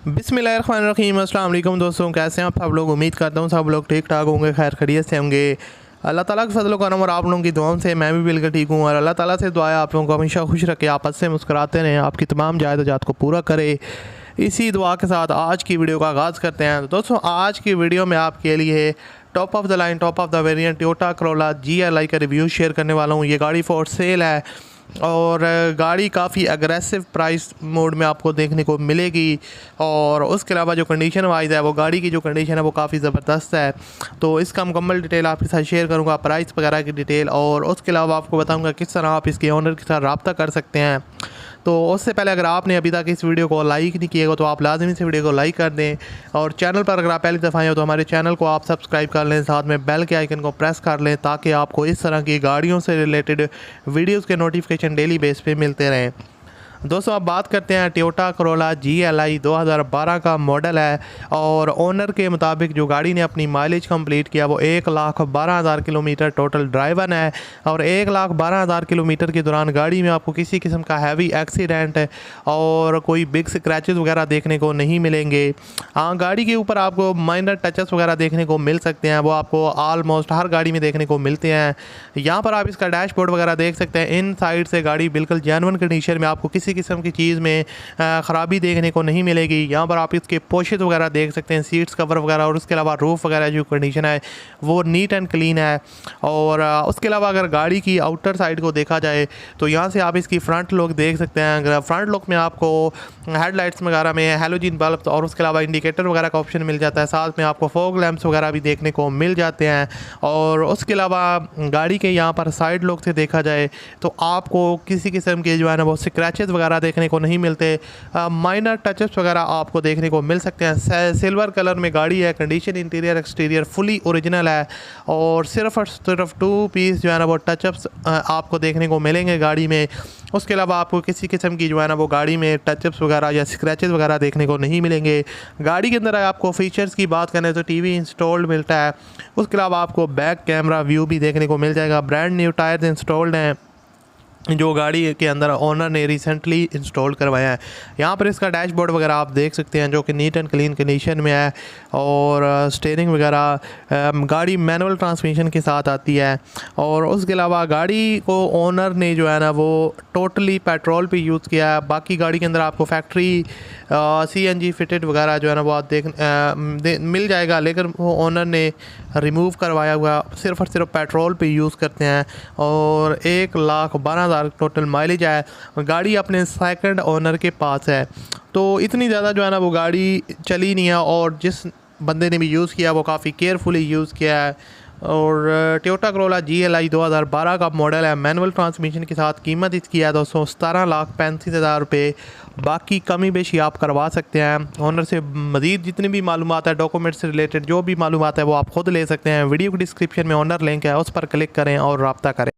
बिस्मिल्लाहिर्रहमानिर्रहीम। अस्सलाम वालेकुम दोस्तों, कैसे हैं आप सब लोग। उम्मीद करता हूँ सब लोग ठीक ठाक होंगे, खैर खैरियत से होंगे। अल्लाह ताला के फजल करम और आप लोगों की दुआओं से मैं भी बिल्कुल ठीक हूँ। और अल्लाह ताला से दुआ है आप लोगों को हमेशा खुश रखे, आपस से मुस्कुराते रहें, आपकी तमाम जायदाद को पूरा करे। इसी दुआ के साथ आज की वीडियो का आगाज़ करते हैं। तो दोस्तों, आज की वीडियो में आपके लिए top of the line, top of the variant Toyota Corolla GLI का रिव्यू शेयर करने वाला हूँ। ये गाड़ी फॉर सेल है और गाड़ी काफ़ी अग्रेसिव प्राइस मोड में आपको देखने को मिलेगी। और उसके अलावा जो कंडीशन वाइज है, वो गाड़ी की जो कंडीशन है वो काफ़ी ज़बरदस्त है। तो इसका मुकम्मल डिटेल आपके साथ शेयर करूँगा, प्राइस वगैरह की डिटेल, और उसके अलावा आपको बताऊँगा किस तरह आप इसके ओनर के साथ रब्ता कर सकते हैं। तो उससे पहले अगर आपने अभी तक इस वीडियो को लाइक नहीं किया हो तो आप लाजमी से वीडियो को लाइक कर दें। और चैनल पर अगर आप पहली दफ़ा आए हो तो हमारे चैनल को आप सब्सक्राइब कर लें, साथ में बेल के आइकन को प्रेस कर लें ताकि आपको इस तरह की गाड़ियों से रिलेटेड वीडियोज़ के नोटिफिकेशन डेली बेस पे मिलते रहें। दोस्तों, अब बात करते हैं टोयोटा करोला GLI 2012 का मॉडल है। और ओनर के मुताबिक जो गाड़ी ने अपनी माइलेज कंप्लीट किया वो 1,12,000 किलोमीटर टोटल ड्राइवन है। और 1,12,000 किलोमीटर के दौरान गाड़ी में आपको किसी किस्म का हैवी एक्सीडेंट और कोई बिग स्क्रैचेस वगैरह देखने को नहीं मिलेंगे। हाँ, गाड़ी के ऊपर आपको माइनर टचेस वगैरह देखने को मिल सकते हैं, वो आपको ऑलमोस्ट हर गाड़ी में देखने को मिलते हैं। यहाँ पर आप इसका डैशबोर्ड वगैरह देख सकते हैं। इन साइड से गाड़ी बिल्कुल जेन्युइन कंडीशन में, आपको किसी किस्म की चीज़ में ख़राबी देखने को नहीं मिलेगी। यहाँ पर आप इसके पोशेस वगैरह देख सकते हैं, सीट्स कवर वगैरह, और उसके अलावा रूफ वगैरह जो कंडीशन है वो नीट एंड क्लीन है। और उसके अलावा अगर गाड़ी की आउटर साइड को देखा जाए तो यहाँ से आप इसकी फ्रंट लुक देख सकते हैं। अगर फ्रंट लुक में आपको हेडलाइट्स वगैरह में हैलोजन बल्ब और उसके अलावा इंडिकेटर वगैरह का ऑप्शन मिल जाता है, साथ में आपको फॉग लैंप्स वगैरह भी देखने को मिल जाते हैं। और उसके अलावा गाड़ी के यहाँ पर साइड लुक से देखा जाए तो आपको किसी किस्म के जो है ना वो स्क्रैचेस वगैरह देखने को नहीं मिलते। माइनर टचअप्स वगैरह आपको देखने को मिल सकते हैं। सिल्वर कलर में गाड़ी है, condition interior exterior fully original है। और सिर्फ 2 पीस जो है ना वो टचअप्स आपको देखने को मिलेंगे गाड़ी में। उसके अलावा आपको किसी किस्म की जो है ना वो गाड़ी में टचअप्स वगैरह या स्क्रैचेस वगैरह देखने को नहीं मिलेंगे। गाड़ी के अंदर आपको फीचर्स की बात करें तो टीवी इंस्टॉल्ड मिलता है। उसके अलावा आपको बैक कैमरा व्यू भी देखने को मिल जाएगा। ब्रांड न्यू टायर्स इंस्टॉल्ड हैं जो गाड़ी के अंदर ओनर ने रिसेंटली इंस्टॉल करवाया है। यहाँ पर इसका डैशबोर्ड वगैरह आप देख सकते हैं जो कि नीट एंड क्लीन कंडीशन में है। और स्टीयरिंग वगैरह, गाड़ी मैनुअल ट्रांसमिशन के साथ आती है। और उसके अलावा गाड़ी को ओनर ने जो है ना वो टोटली पेट्रोल पे यूज़ किया है। बाकी गाड़ी के अंदर आपको फैक्ट्री CNG फिटेड वगैरह जो है ना वो आप मिल जाएगा, लेकिन वो ओनर ने रिमूव करवाया हुआ, सिर्फ और सिर्फ पेट्रोल पे यूज़ करते हैं। और 1,12,000 टोटल माइलेज है। गाड़ी अपने सेकंड ओनर के पास है, तो इतनी ज़्यादा जो है ना वो गाड़ी चली नहीं है। और जिस बंदे ने भी यूज़ किया वो काफ़ी केयरफुली यूज़ किया है। और टोयोटा करोला GLI 2012 का मॉडल है, मैनुअल ट्रांसमिशन के साथ। कीमत इसकी है दोस्तों 17,35,000 रुपये। बाकी कमी बेशी आप करवा सकते हैं। ओनर से मज़ीद जितनी भी मालूमात है, डॉक्यूमेंट से रिलेटेड जो भी मालूमात है वो आप ख़ुद ले सकते हैं। वीडियो की डिस्क्रिप्शन में ओनर लिंक है, उस पर क्लिक करें और रब्ता करें।